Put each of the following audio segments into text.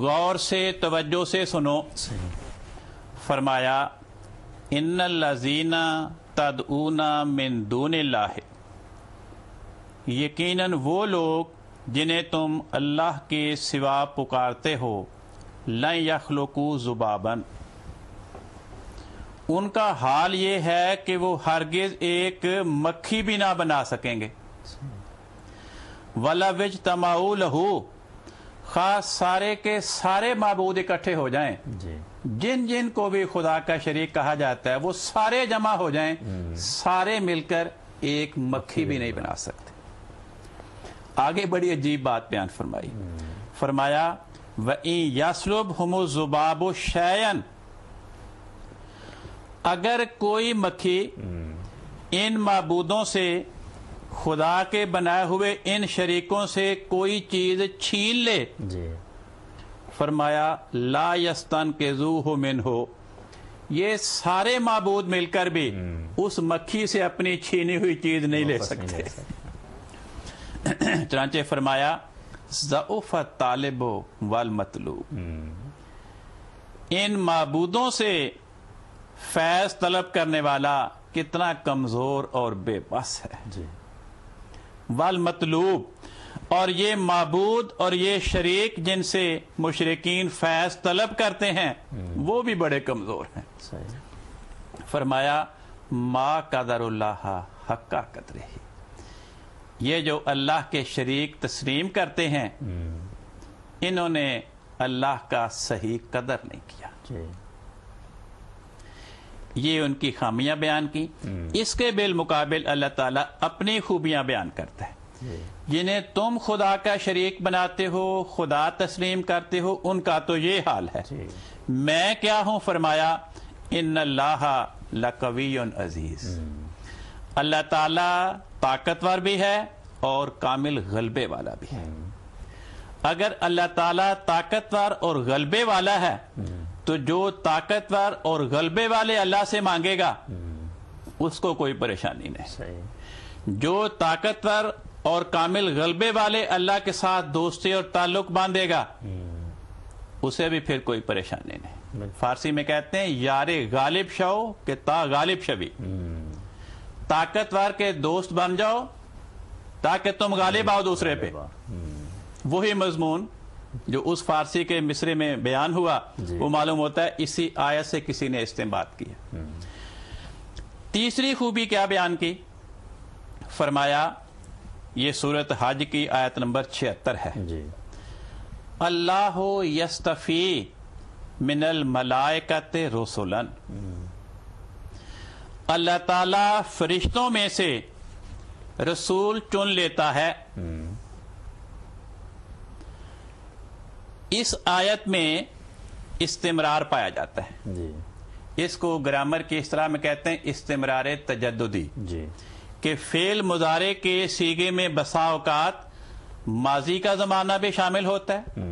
غور سے توجہ سے سنو. فرمایا ان الذین تدعون من دون اللہ، یقیناً وہ لوگ جنہیں تم اللہ کے سوا پکارتے ہو، لن یخلقوا ذبابا، ان کا حال یہ ہے کہ وہ ہرگز ایک مکھی بھی نہ بنا سکیں گے. وَلَوِ اجْتَمَعُوا لَهُ، خاص سارے کے سارے معبود اکٹھے ہو جائیں، جن جن کو بھی خدا کا شریک کہا جاتا ہے وہ سارے جمع ہو جائیں، سارے مل کر ایک مکھی بھی نہیں بنا سکتے. آگے بڑی عجیب بات بیان فرمائی. فرمایا وَإِن يَسْلُبْهُمُ الذُّبَابُ شَيْئًا، اگر کوئی مکھی ان معبودوں سے، خدا کے بنائے ہوئے ان شریکوں سے کوئی چیز چھین لے، فرمایا لا یستنقذوہ منہ، یہ سارے معبود مل کر بھی اس مکھی سے اپنی چھینی ہوئی چیز نہیں لے سکتے. چنانچہ فرمایا ضعف الطالب والمطلوب، ان معبودوں سے فیض طلب کرنے والا کتنا کمزور اور بے بس ہے. والمطلوب، اور یہ معبود اور یہ شریک جن سے مشرکین فیض طلب کرتے ہیں وہ بھی بڑے کمزور ہیں. فرمایا ما قدر اللہ حق قدرہ، یہ جو اللہ کے شریک تسلیم کرتے ہیں انہوں نے اللہ کا صحیح قدر نہیں کیا. یہ ان کی خامیاں بیان کی. اس کے بالمقابل اللہ تعالیٰ اپنی خوبیاں بیان کرتا ہے. جنہیں تم خدا کا شریک بناتے ہو، خدا تسلیم کرتے ہو، ان کا تو یہ حال ہے. میں کیا ہوں؟ فرمایا ان اللہ لقوی عزیز، اللہ تعالیٰ طاقتور بھی ہے اور کامل غلبے والا بھی ہے. اگر اللہ تعالیٰ طاقتور اور غلبے والا ہے تو جو طاقتور اور غلبے والے اللہ سے مانگے گا اس کو کوئی پریشانی نہیں. جو طاقتور اور کامل غلبے والے اللہ کے ساتھ دوستی اور تعلق باندھے گا اسے بھی پھر کوئی پریشانی نہیں. فارسی میں کہتے ہیں یار غالب شو کہ تا غالب شوی، طاقتور کے دوست بن جاؤ تاکہ تم غالب آؤ دوسرے پہ. وہی مضمون جو اس فارسی کے مصرے میں بیان ہوا وہ معلوم ہوتا ہے اسی آیت سے کسی نے استنباط کیا. تیسری خوبی کیا بیان کی؟ فرمایا یہ سورۃ حج کی آیت نمبر 76 ہے. اللہ یستفی من الملائکۃ رسلا، اللہ تعالیٰ فرشتوں میں سے رسول چن لیتا ہے. اس آیت میں استمرار پایا جاتا ہے. اس کو گرامر کی اصطلاح میں کہتے ہیں استمرار تجددی، کہ فعل مضارع کے صیغے میں بسا اوقات ماضی کا زمانہ بھی شامل ہوتا ہے،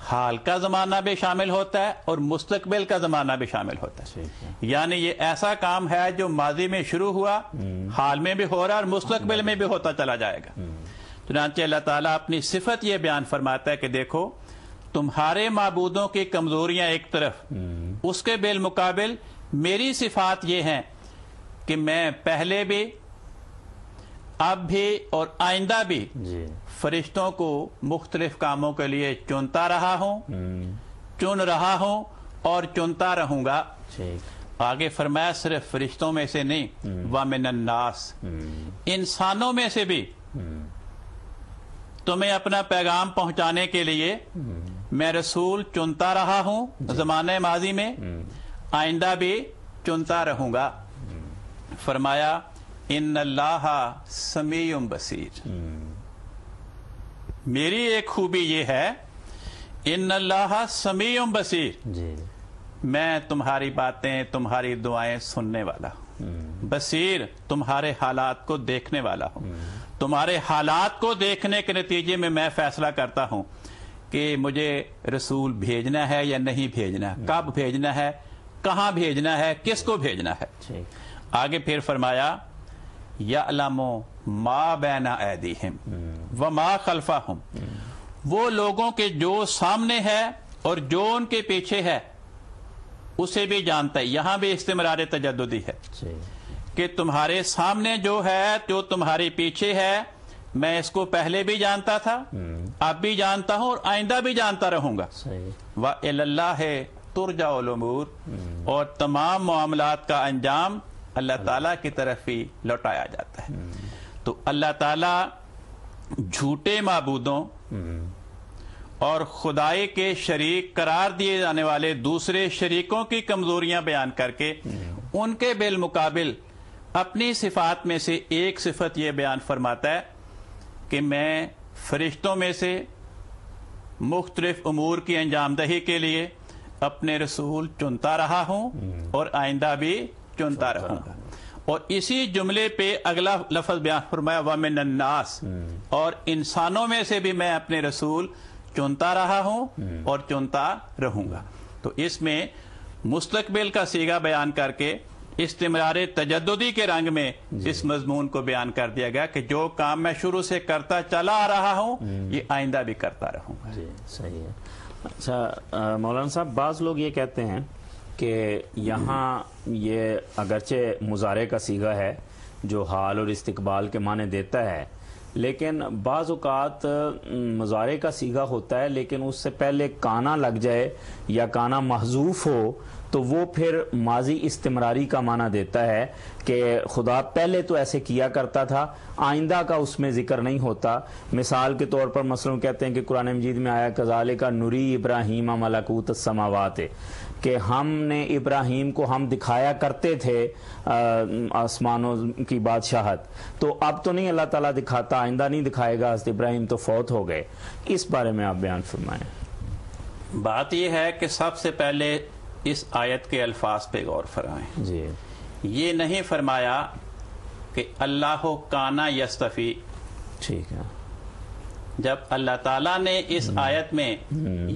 حال کا زمانہ بھی شامل ہوتا ہے اور مستقبل کا زمانہ بھی شامل ہوتا ہے. یعنی یہ ایسا کام ہے جو ماضی میں شروع ہوا، حال میں بھی ہو رہا اور مستقبل میں بھی ہوتا چلا جائے گا. چنانچہ اللہ تعالیٰ اپنی صفت یہ بیان فرماتا ہے کہ دیکھو تمہارے معبودوں کی کمزوریاں ایک طرف، اس کے بالمقابل میری صفات یہ ہیں کہ میں پہلے بھی، اب بھی اور آئندہ بھی فرشتوں کو مختلف کاموں کے لیے چنتا رہا ہوں، چن رہا ہوں اور چنتا رہوں گا. آگے فرمایا صرف فرشتوں میں سے نہیں، وَمِنَ النَّاسِ، انسانوں میں سے بھی تمہیں اپنا پیغام پہنچانے کے لیے میں رسول چنتا رہا ہوں، زمانہ ماضی میں، آئندہ بھی چنتا رہوں گا. فرمایا ان اللہ سمیع بصیر، میری ایک خوبی یہ ہے ان اللہ سمیع بصیر، میں تمہاری باتیں تمہاری دعائیں سننے والا ہوں، بصیر تمہارے حالات کو دیکھنے والا ہوں. تمہارے حالات کو دیکھنے کے نتیجے میں میں فیصلہ کرتا ہوں کہ مجھے رسول بھیجنا ہے یا نہیں بھیجنا، کب بھیجنا ہے، کہاں بھیجنا ہے، کس کو بھیجنا ہے. آگے پھر فرمایا یعلم ما بین ایدیہم وما خلفہم، وہ لوگوں کے جو سامنے ہے اور جو ان کے پیچھے ہے اسے بھی جانتا ہے. یہاں بھی استمرار تجددی ہے کہ تمہارے سامنے جو ہے، جو تمہارے پیچھے ہے، میں اس کو پہلے بھی جانتا تھا، اب بھی جانتا ہوں اور آئندہ بھی جانتا رہوں گا. وَإِلَى اللَّهِ تُرْجَعُ الْأُمُورُ، اور تمام معاملات کا انجام اللہ تعالیٰ کی طرف ہی لوٹایا جاتا ہے. تو اللہ تعالیٰ جھوٹے معبودوں اور خدائی کے شریک قرار دیے جانے والے دوسرے شریکوں کی کمزوریاں بیان کر کے ان کے بالمقابل اپنی صفات میں سے ایک صفت یہ بیان فرماتا ہے کہ میں فرشتوں میں سے مختلف امور کی انجام دہی کے لیے اپنے رسول چنتا رہا ہوں اور آئندہ بھی چنتا رہوں گا. اور اسی جملے پہ اگلا لفظ بیان فرمایا وَمِنَ النَّاسِ، اور انسانوں میں سے بھی میں اپنے رسول چنتا رہا ہوں اور چنتا رہوں گا. تو اس میں مستقبل کا صیغہ بیان کر کے استمرار تجددی کے رنگ میں اس مضمون کو بیان کر دیا گیا کہ جو کام میں شروع سے کرتا چلا آ رہا ہوں یہ آئندہ بھی کرتا رہوں گا. جی صحیح ہے. اچھا مولانا صاحب، بعض لوگ یہ کہتے ہیں کہ یہاں یہ اگرچہ مضارع کا صیغہ ہے جو حال اور استقبال کے معنی دیتا ہے، لیکن بعض اوقات مضارع کا صیغہ ہوتا ہے لیکن اس سے پہلے کانا لگ جائے یا کانا محذوف ہو تو وہ پھر ماضی استمراری کا معنی دیتا ہے کہ خدا پہلے تو ایسے کیا کرتا تھا، آئندہ کا اس میں ذکر نہیں ہوتا. مثال کے طور پر مثلا کہتے ہیں کہ قرآن مجید میں آیا کذالک نری ابراہیم ملکوت السماوات، کہ ہم نے ابراہیم کو ہم دکھایا کرتے تھے آسمانوں کی بادشاہت، تو اب تو نہیں اللہ تعالیٰ دکھاتا، آئندہ نہیں دکھائے گا، حضرت ابراہیم تو فوت ہو گئے. اس بارے میں آپ بیان فرمائیں. بات یہ ہے کہ سب سے پہلے اس آیت کے الفاظ پہ غور فرمائیں. جی، یہ نہیں فرمایا کہ اللہ کانا یستفی. ٹھیک ہے. جب اللہ تعالیٰ نے اس آیت میں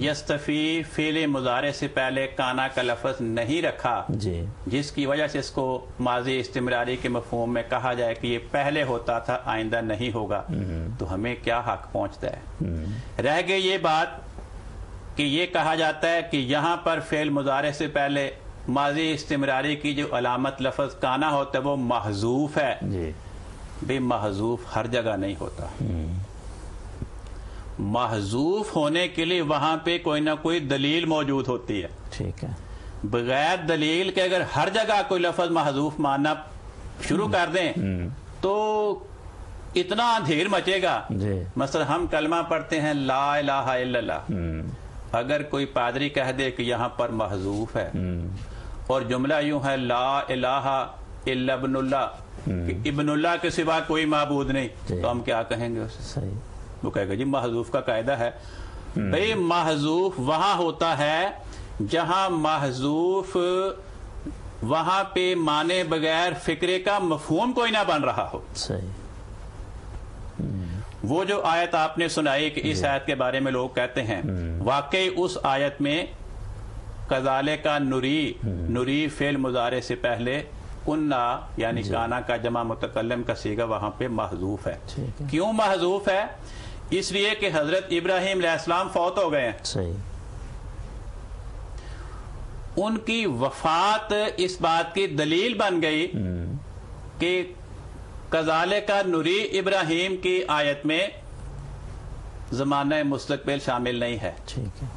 یستفی فعل مضارع سے پہلے کانا کا لفظ نہیں رکھا، جی، جس کی وجہ سے اس کو ماضی استمراری کے مفہوم میں کہا جائے کہ یہ پہلے ہوتا تھا آئندہ نہیں ہوگا، تو ہمیں کیا حق پہنچتا ہے؟ رہ گئی یہ بات کہ یہ کہا جاتا ہے کہ یہاں پر فعل مضارع سے پہلے ماضی استمراری کی جو علامت لفظ کانا ہوتا ہے وہ محذوف ہے. جی، بھی محذوف ہر جگہ نہیں ہوتا. محذوف ہونے کے لیے وہاں پہ کوئی نہ کوئی دلیل موجود ہوتی ہے. ٹھیک ہے. بغیر دلیل کے اگر ہر جگہ کوئی لفظ محذوف ماننا شروع کر دیں تو اتنا اندھیر مچے گا. جی، مثلا ہم کلمہ پڑھتے ہیں لا الہ الا اللہ، اگر کوئی پادری کہہ دے کہ یہاں پر محذوف ہے اور جملہ یوں ہے لا الہ الا ابن اللہ، کہ ابن اللہ کے سوا کوئی معبود نہیں، تو ہم کیا کہیں گے اسے؟ صحیح. وہ کہے گا جی محذوف کا قاعدہ ہے. بھئی محذوف وہاں ہوتا ہے جہاں محذوف وہاں پہ مانے بغیر فکرے کا مفہوم کوئی نہ بن رہا ہو. صحیح. وہ جو آیت آپ نے سنائی کہ اس آیت کے بارے میں لوگ کہتے ہیں، واقعی اس آیت میں کذالک نری فعل مضارع سے پہلے کننا یعنی کانا کا جمع متکلم کا صیغہ وہاں پہ محذوف ہے. کیوں محذوف ہے؟ اس لیے کہ حضرت ابراہیم علیہ السلام فوت ہو گئے ہیں. صحیح. ان کی وفات اس بات کی دلیل بن گئی کہ کذالک نری ابراہیم کی آیت میں زمانہ مستقبل شامل نہیں ہے. ٹھیک ہے.